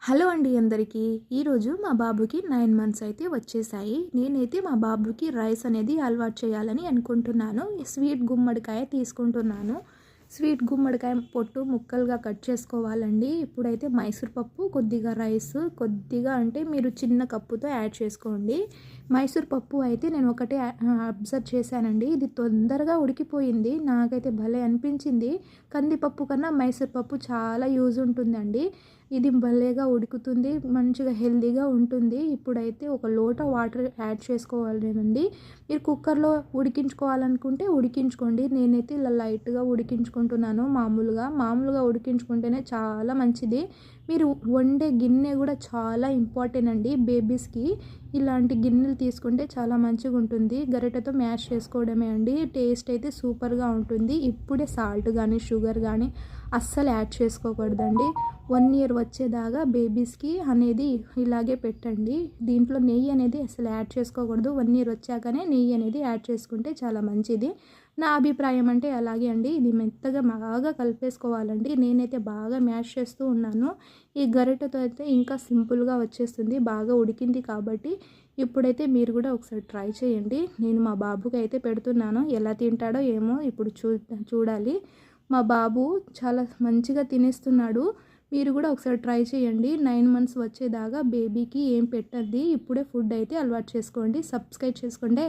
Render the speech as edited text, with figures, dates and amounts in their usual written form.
Hello అండి అందరికీ. ఈరోజు మా బాబుకి 9 మంత్స్ అయితే వచ్చేసాయి. నేనైతే మా బాబుకి రైస్ అనేది అలవాటు చేయాలని అనుకుంటున్నాను. స్వీట్ గుమ్మడికాయ తీసుకుంటున్నాను. స్వీట్ గుమ్మడికాయ పొట్టు ముక్కలుగా కట్ చేసుకోవాలండి. ఇప్పుడైతే మైసూర్ పప్పు, కొద్దిగా రైస్, కొద్దిగా అంటే మీరు చిన్న కప్పుతో యాడ్ చేసుకోండి. మైసూర్ పప్పు అయితే నేను ఒకటే అబ్జర్వ్ చేశానండి. ఇది తొందరగా ఉడికిపోయింది. నాకైతే భలే అనిపించింది. కందిపప్పు కన్నా మైసూర్ పప్పు చాలా యూజ్ ఉంటుందండి. ఇది భలేగా ఉడుకుతుంది, మంచిగా హెల్తీగా ఉంటుంది. ఇప్పుడైతే ఒక లోట వాటర్ యాడ్ చేసుకోవాలండి. మీరు కుక్కర్లో ఉడికించుకోవాలనుకుంటే ఉడికించుకోండి. నేనైతే ఇలా లైట్గా ఉడికించుకుంటున్నాను. మామూలుగా ఉడికించుకుంటేనే చాలా మంచిది. మీరు వండే గిన్నె కూడా చాలా ఇంపార్టెంట్ అండి. బేబీస్కి ఇలాంటి గిన్నెలు తీసుకుంటే చాలా మంచిగా ఉంటుంది. గరిటెతో మ్యాష్ చేసుకోవడమే అండి. టేస్ట్ అయితే సూపర్గా ఉంటుంది. ఇప్పుడే సాల్ట్ కానీ షుగర్ కానీ అస్సలు యాడ్ చేసుకోకూడదండి. 1 ఇయర్ వచ్చేదాకా బేబీస్కి అనేది ఇలాగే పెట్టండి. దీంట్లో నెయ్యి అనేది అసలు యాడ్ చేసుకోకూడదు. 1 ఇయర్ వచ్చాకనే నెయ్యి అనేది యాడ్ చేసుకుంటే చాలా మంచిది. నా అభిప్రాయం అంటే అలాగే అండి. ఇది మెత్తగా బాగా కలిపేసుకోవాలండి. నేనైతే బాగా మ్యాష్ చేస్తూ ఉన్నాను. ఈ గరిటెతో అయితే ఇంకా సింపుల్గా వచ్చేస్తుంది. బాగా ఉడికింది కాబట్టి ఇప్పుడైతే మీరు కూడా ఒకసారి ట్రై చేయండి. నేను మా బాబుకి అయితే పెడుతున్నాను. ఎలా తింటాడో ఏమో ఇప్పుడు చూడాలి. మా బాబు చాలా మంచిగా తినేస్తున్నాడు. మీరు కూడా ఒకసారి ట్రై చేయండి. 9 మంత్స్ వచ్చేదాకా బేబీకి ఏం పెట్టద్ది. ఇప్పుడే ఫుడ్ అయితే అలవాటు చేసుకోండి. సబ్స్క్రైబ్ చేసుకోండి.